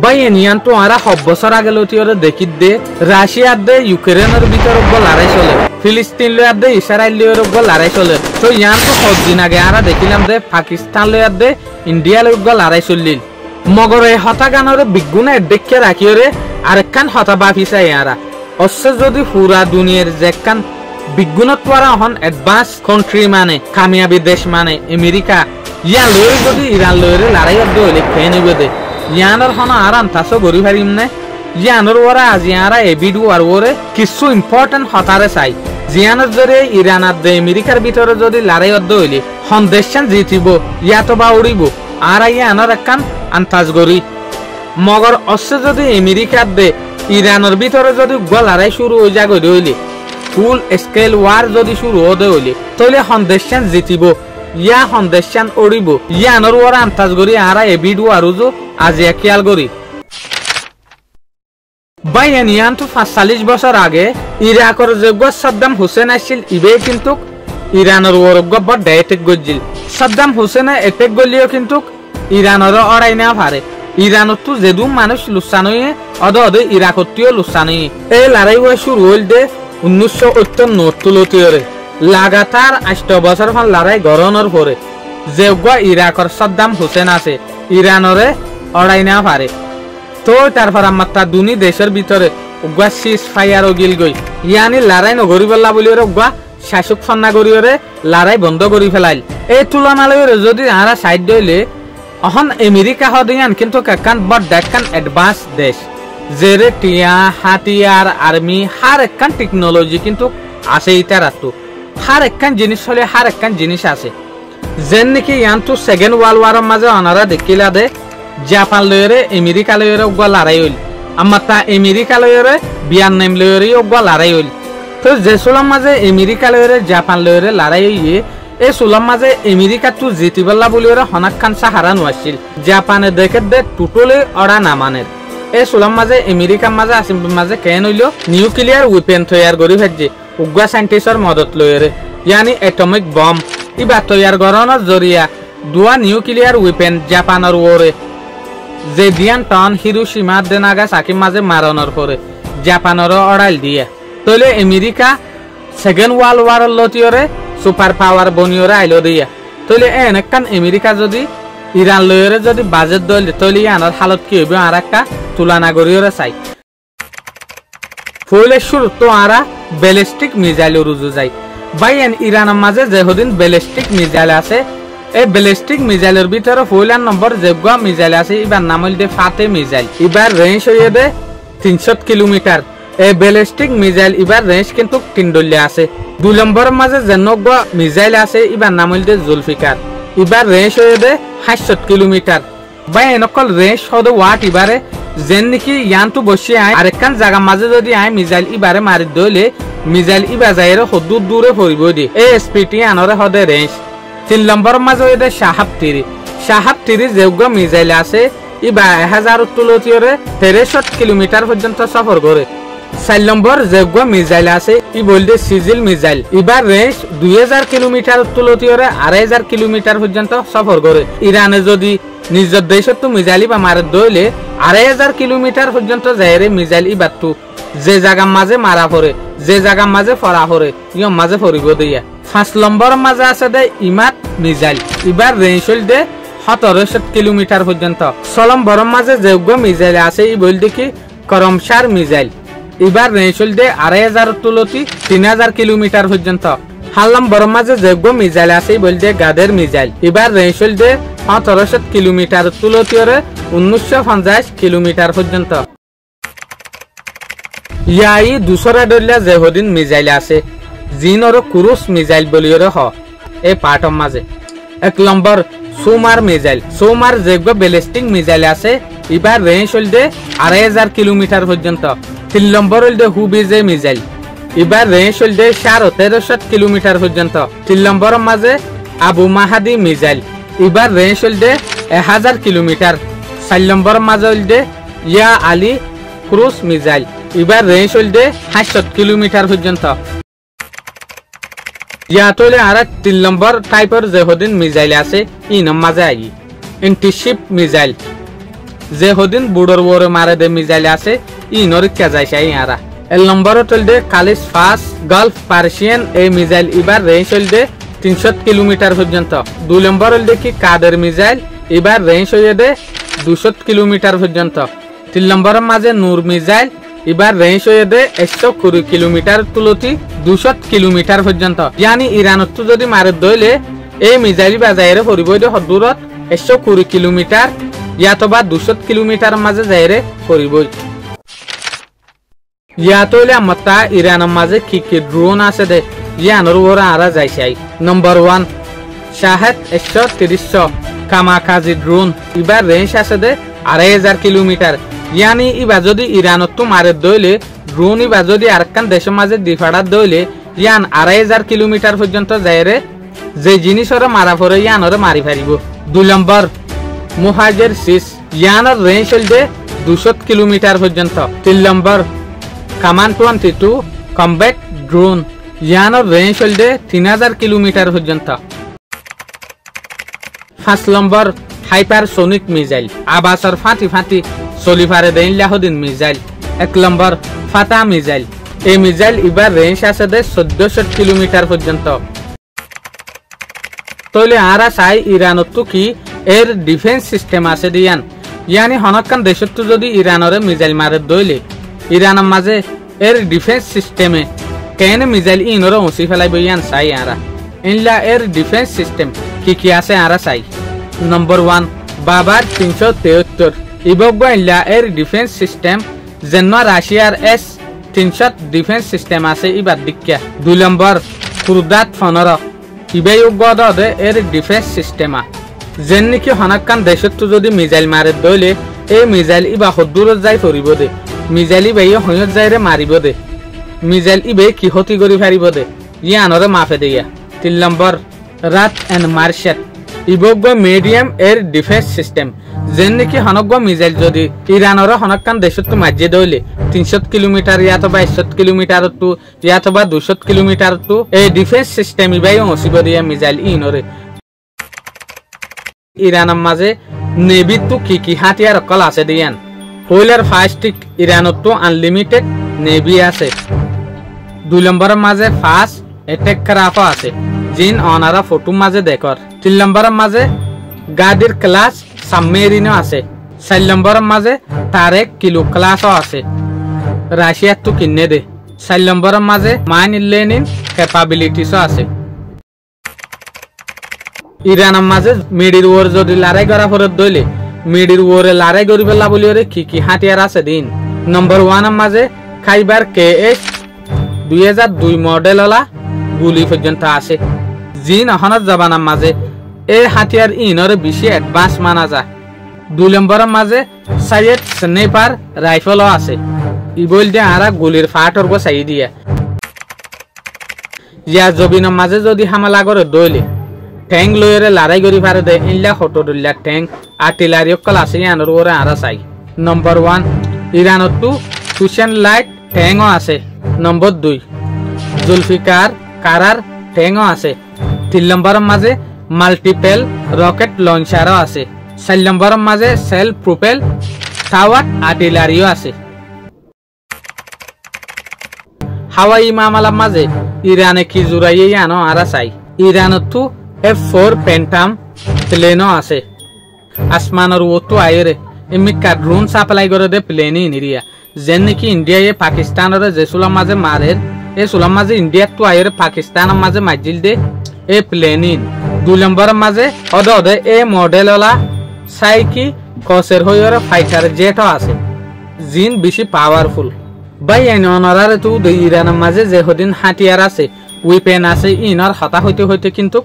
ভাই এনিয়ান তো আরা 7 বছর আগে লতিয়রে দেখি দে রাশিয়ার দে ইউক্রেনের ভিতর লড়াই চলে, ফিলিস্তিন লয়ার দে ইসরায়েল লয়ের লড়াই চলে। তো ইয়ান তো 7 দিন আগে আরা দেখিলাম দে পাকিস্তান লয়ার দে ইন্ডিয়া লয়ার লড়াই চললিল। মগর এই হতা গানরে বিগুণে দেখে রাখিওরে আরেকখান হতা বাফিসাই আরা অবশ্য যদি পুরা দুনিয়ার যেখান বিগুণত পরা হন অ্যাডভান্স কান্ট্রি মানে কামিয়াবি দেশ মানে আমেরিকা, ইয়া লয়ে যদি ইরান লয়ে লড়াই হইলে খেয়ে নিবে দে ইয়ানোর হন আর আন্তাসো গরি পারিম নে। ইয়ানোর ওরা আজি আরা এ ভিডিও আর ওরে কিছু ইম্পর্টেন্ট হতারে চাই জিয়ানোর জরে ইরান আর দে আমেরিকার ভিতরে যদি লড়াই হইলে হন দেশান জিতিব ইয়াতো বা উড়িব আর ইয়ানোর একখান আন্তাজ গরি। মগর অশ্ব যদি আমেরিকার দে ইরানের ভিতরে যদি লড়াই শুরু হয়ে যায় হইলে ফুল স্কেল ওয়ার যদি শুরু হতে হইলে তাহলে হন দেশান জিতিব ইয়া হন দেশান উড়িব ইয়ানোর ওরা আন্তাজ গরি আর এ ভিডিও আর আজি খেয়াল করি। ভাই ইয়ান তো 45 বছর আগে ইরাকের যোগ্য সাদ্দাম হুসেন আসছিল ইবে কিন্তু ইরানের ওরগ্য বড় অ্যাটাক গজিল। সাদ্দাম হুসেনে অ্যাটাক গলিও কিন্তু ইরানের অড়াই না পারে। ইরানত তো যেদু মানুষ লুসানয়ে অদ অদ ইরাকতীয় লুসানয়ে এই লড়াই শুরু হইল দে 1998 লাগাতার 8 বছর হল লড়াই গরনের পরে যোগ্য ইরাকের সাদ্দাম হুসেন আছে ইরানরে অড়াই না পারে। তো তারপর আমার তা দুনি দেশের ভিতরে উগা সিজ ফায়ার গিল গই ইয়ানি লড়াই নগরি পেলা বলি উগা শাসক ফন্না করিওরে লড়াই বন্ধ করি ফেলাইল। এই তুলনালয় যদি আরা সাইড দইলে অহন আমেরিকা হদিয়ান কিন্তু কাকান বড় দেখান অ্যাডভান্স দেশ জেরে টিয়া হাতিয়ার আর্মি হার একখান টেকনোলজি কিন্তু আছে ইতারাতো হার একখান জিনিস হলে হার একখান জিনিস আছে যেন নাকি ইয়ান তো সেকেন্ড ওয়ার্ল্ড ওয়ারের মাঝে অনারা দেখিলা দে জাপান লয়রে আমেরিকা লয়রে উগা লড়াই হইল আমার তা আমেরিকা লয়রে ভিয়েতনাম লয়রে উগা লড়াই হইল। তো যে সুলাম মাঝে আমেরিকা লয়রে জাপান লয়রে লড়াই হইয়ে এই সুলাম মাঝে আমেরিকা তো জিতিবল্লা বলি হনাক খান সাহারা নোয়াছিল জাপানে দেখে দে টোটলে অড়া না মানের। এই সুলাম মাঝে আমেরিকার মাঝে আসিম মাঝে কেন হইল নিউক্লিয়ার ওয়েপেন তৈয়ার করি ফেলছে উগা সাইন্টিস্টর মদত লয়রে ইয়ানি এটমিক বম ইবা তৈয়ার করানোর জরিয়া দুয়া নিউক্লিয়ার ওয়েপেন জাপানের ওরে যে দিয়ান টন হিরোশিমা দে নাগাসাকি মাঝে মারানোর পরে জাপানের অড়াইল দিয়া তলে আমেরিকা সেকেন্ড ওয়ার্ল্ড ওয়ারের লতিয়রে সুপার পাওয়ার বনিয়রে আইলো দিয়া তলে এনেকান আমেরিকা যদি ইরান লয়রে যদি বাজেট দল তলে আনার হালত কি হইবে আর একটা তুলনা করিয়রে চাই। ফলে শুরু তো আরা ব্যালিস্টিক মিসাইল রুজু যাই ভাই ইরানের মাঝে যেদিন ব্যালিস্টিক মিসাইল আছে এই ব্যালিস্টিক মিসাইলের ভিতরে ফইলার নম্বর যেগুলো মিসাইল আছে এবার নাম হইল দে ফাতে মিসাইল এবার রেঞ্জ হইয়ে দে 300 কিলোমিটার। এই ব্যালিস্টিক মিসাইল এবার রেঞ্জ কিন্তু 3 ডলে আছে। 2 নম্বরের মাঝে যেনগুলো মিসাইল আছে এবার নাম হইল দে জুলফিকার এবার রেঞ্জ হইয়ে দে 700 কিলোমিটার। ভাই এনেকল রেঞ্জ হদে ওয়াট এবারে যেন নাকি ইয়ান তো বসে আয় আরেকখান জায়গার মাঝে যদি আয় মিসাইল এবারে মারি দইলে মিসাইল ইবা যাইরে হদুর দূরে পড়িব দি এই স্পিডটি আনরে হদে রেঞ্জ। 3 নম্বর মাঝে হইতে সাহাব 30 যেগুলো মিসাইল আছে ইবা 1000 তুলতিয়রে 63 কিলোমিটার পর্যন্ত সফর করে। 4 নম্বর যেগুলো মিসাইল আছে ই বলতে সিজিল মিসাইল ইবার রেঞ্জ 2000 কিলোমিটার তুলতিয়রে 2500 কিলোমিটার পর্যন্ত সফর করে। ইরানে যদি নিজের দেশত তো মিসাইল ইবা মারে দইলে 2500 কিলোমিটার পর্যন্ত যাইরে মিসাইল ইবার তো যে জায়গার মাঝে মারা পড়ে যে জায়গার মাঝে ফরা পড়ে ইয়ম মাঝে পড়িব দিয়া। 5 নম্বর মাঝে আছে দে ইমাত মিসাইল এবার রেঞ্জ হইল দে 1700 কিলোমিটার পর্যন্ত। 6 নম্বর মাঝে যেগুলো মিসাইল আছে ই বল দেখি করমসার মিসাইল এবার রেঞ্জ হইল দে 2500 তুলতি 3000 কিলোমিটার পর্যন্ত। 7 নম্বর মাঝে যেগুলো মিসাইল আছে ই বল দে গাদের মিসাইল এবার রেঞ্জ হইল দে 1700 কিলোমিটার তুলতিয়রে 1950 কিলোমিটার পর্যন্ত। ইয়াই 200 ডলিয়া যেদিন মিসাইল আছে জিনর ক্রুজ মিসাইল বলিয়রে হ এই পার্টর মাঝে। 1 নম্বর সোমার মিসাইল সোমার যেগুলো ব্যালিস্টিক মিসাইল আছে এবার রেঞ্জ হইল দে 2500 কিলোমিটার পর্যন্ত। 3 নম্বর হইল দে হুবিজে মিসাইল এবার রেঞ্জ হইল দে 1350 কিলোমিটার পর্যন্ত। 3 নম্বরের মাঝে আবু মাহাদি মিসাইল এবার রেঞ্জ হইল দে 1000 কিলোমিটার। 4 নম্বরের মাঝে হইল দে ইয়া আলী ক্রুজ মিসাইল এবার রেঞ্জ হইল দে 700 কিলোমিটার পর্যন্ত। ইয়াতলে আর 3 নম্বর টাইপের যেদিন মিসাইল আছে ইন মাঝে আই ইন্টিশিপ মিসাইল যে হদিন বুড়োর ওরে মারে দে মিজাইল আছে ইনর কে যাইছাই আরা এল নম্বর চলদে কালিস ফাস গালফ পার্সিয়ান এই মিজাইল এবার রেঞ্জ চলদে 300 কিলোমিটার পর্যন্ত 2 নম্বর হল দেখি কাদের মিজাইল এবার রেঞ্জ হয়ে দে 200 কিলোমিটার পর্যন্ত 3 নম্বরের মাঝে নূর মিজাইল এবার রেঞ্জ হয়ে দে 120 কিলোমিটার তুলতি 200 কিলোমিটার পর্যন্ত ইয়ানি ইরানত যদি মারে দইলে এই মিজাইল বাজাইরে পরিব দে দূরত 120 কিলোমিটার ইয়াতবা 200 কিলোমিটার মাঝে যাইরে পরিব ইয়াতলে আমতা ইরানের মাঝে কি ড্রোন আছে দে ইয়ানোর ওরা আরা যাইছাই নম্বর 1 শাহেদ 130 কামাকাজি ড্রোন এবার রেঞ্জ আছে দে 2500 কিলোমিটার ইয়ানি ইবা যদি ইরানত মারে দইলে ড্রোন ইবা যদি আরেকখান দেশের মাঝে দিফাড়াত দইলে ইয়ান 2500 কিলোমিটার পর্যন্ত যাইরে যে জিনিসর মারা পরে ইয়ানর মারি ফারিব 2 নম্বর মুহাজির 6 ইয়ানর রেঞ্জ হলদে 200 কিলোমিটার পর্যন্ত 3 নম্বর কামান 22 কমব্যাট ড্রোন ইয়ানর রেঞ্জ হলদে 3000 কিলোমিটার পর্যন্ত 5 নম্বর হাইপারসোনিক মিসাইল আবাসর ফাটি ফাটি সলিফারে দেন লাহদিন মিসাইল 1 নম্বর ফাতা মিসাইল এই মিসাইল এবার রেঞ্জ আছে দে 1400 কিলোমিটার পর্যন্ত তইলে আরা চাই ইরানত কি এর ডিফেন্স সিস্টেম আছে দিয়ান ইয়ানি হনকান দেশত যদি ইরানরে মিসাইল মারে দইলে ইরানের মাঝে এর ডিফেন্স সিস্টেমে কেন মিসাইল ইনরে উঁচি ফেলাইব ইয়ান চাই আরা ইনলা এর ডিফেন্স সিস্টেম কি আছে আরা চাই নম্বর 1 বাবার 373 ইবগ ইনলা এর ডিফেন্স সিস্টেম যেন রাশিয়ার S-300 ডিফেন্স সিস্টেম আছে ইবার দিক্কা 2 নম্বর কুরদাত 15 ইবাই উগদ দে এর ডিফেন্স সিস্টেমা যেন নাকি হনকান দেশত যদি মিসাইল মারে দইলে এই মিসাইল ইবা হদুর যাই পরিব দে মিসাইল ইবাই হয়ত যাইরে মারিব দে মিসাইল ইবে কি ক্ষতি করি ফারিব দে ইয়ানরে মাফে দিয়া 3 নম্বর রাত এন্ড মার্শেট ইবগ মিডিয়াম এর ডিফেন্স সিস্টেম যেন নাকি হনক মিসাইল যদি ইরানর হনকান দেশত মাঝে দইলে 300 কিলোমিটার ইয়াতবা 100 কিলোমিটার টু ইয়াতবা 200 কিলোমিটার টু এই ডিফেন্স সিস্টেম ইবাই অসিব দিয়া মিসাইল ইনরে ইরানের মাঝে নেভি তো কি হাতিয়ার অকল আছে দিয়ান হইলার ফাস্টিক ইরানত তো আনলিমিটেড নেভি আছে 2 নম্বরের মাঝে ফাস্ট অ্যাটাক ক্রাফট আছে জিন অনারা ফটো মাঝে দেখর 3 নম্বরের মাঝে গাদির ক্লাস সাবমেরিনও আছে 4 নম্বরের মাঝে তারেক কিলো ক্লাসও আছে রাশিয়া তো কিনে দে 4 নম্বরের মাঝে মাইন লেনিন ক্যাপাবিলিটিসও আছে ইরানের মাঝে মিডিল ওয়ার যদি লড়াই করা ফরত দইলে মিডিল ওয়ারে লড়াই করি পেলা বলি ওরে কি হাতিয়ার আছে দিন নম্বর 1 এর মাঝে খাইবার KS 2002 মডেল ওলা গুলি পর্যন্ত আছে জিন হনত জাবানার মাঝে এই হাতিয়ার ইনরে বেশি অ্যাডভান্স মানা যায় 2 নম্বরের মাঝে সাইয়েদ স্নাইপার রাইফেলও আছে ইবল দে আরা গুলির ফাটর গো চাই দিয়া ইয়া জবিনের মাঝে যদি হামলা করে দইলে ট্যাঙ্ক লইরে লড়াই করি পারে দে ইনলা হটোডুল্লা ট্যাঙ্ক আর্টিলারি অকল আছে ইয়ানোর ওরে আরা চাই নম্বর 1 ইরানত তো সুশান লাইট ট্যাঙ্কও আছে নম্বর 2 জুলফিকার কারার ট্যাঙ্কও আছে 3 নম্বরের মাঝে মাল্টিপল রকেট লঞ্চারও আছে 4 নম্বরের মাঝে সেলফ প্রপেল টাওয়ার আর্টিলারিও আছে হাওয়াই মামলার মাঝে ইরানে কি জুরাইয়ে আনো আরা চাই ইরানত তো F4 পেন্টাম প্লেনও আছে আসমানের ওতো আইরে এমিকা ড্রোন সাপ্লাই করে দে প্লেনই নিরিয়া যেন নাকি ইন্ডিয়ায়ে পাকিস্তানের যে সুলাম মাঝে মারের এই সুলাম মাঝে ইন্ডিয়া তো আইরে পাকিস্তানের মাঝে মাজিল দে এই প্লেনই 2 নম্বরের মাঝে অদে এই মডেল ওলা চাই কি কসের হইরে ফাইটার জেটও আছে জিন বেশি পাওয়ারফুল বাই অনারারে তো ইরানের মাঝে যে হদিন হাতিয়ার আছে উইপেন আছে ইনার হতা হইতে হইতে কিন্তু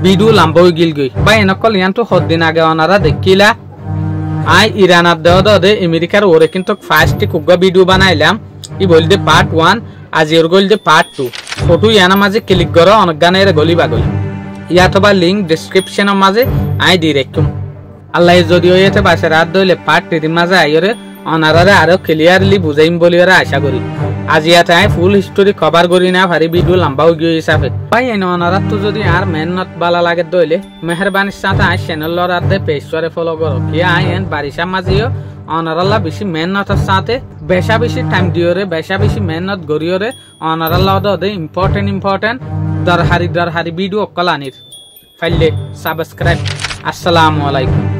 ভিডিও লম্বা হয়ে গিল গই বা এনেকল ইয়ানতো হদিন আগে ওনারা দেখিলা আই ইরানার দে আমেরিকার ওরে কিন্তু ফার্স্ট কুগা ভিডিও বানাইলাম ই বলতে পার্ট 1 আজ এর গলতে পার্ট 2 ফটো ইয়ানা মাঝে ক্লিক করো অনেক গানের গলি বাগল ইয়াতবা লিংক ডেসক্রিপশনের মাঝে আই দি রাখুম আল্লাহ যদি হইতে বাসে রাত দইলে পার্ট 3 মাঝে আইরে ওনারারে আরো ক্লিয়ারলি বুঝাইম বলি আশা করি আজি ইয়াতে ফুল হিস্টোরি কভার করি না ভারি ভিডিও লম্বা হয়ে গিয়ে হিসাবে ভাই এনে অনারাত তো যদি আর মেহনত বালা লাগে দইলে মেহরবানির সাথে আই চ্যানেল লড়ার দে পেজ করে ফলো করো কি আই এন বারিশা মাঝিও অনারাল্লাহ বেশি মেহনতের সাথে বেশি টাইম দিওরে বেশি মেহনত গড়িওরে অনারাল্লাহ দে ইম্পর্টেন্ট দরহারি ভিডিও কলানির ফাইলে সাবস্ক্রাইব। আসসালামু আলাইকুম।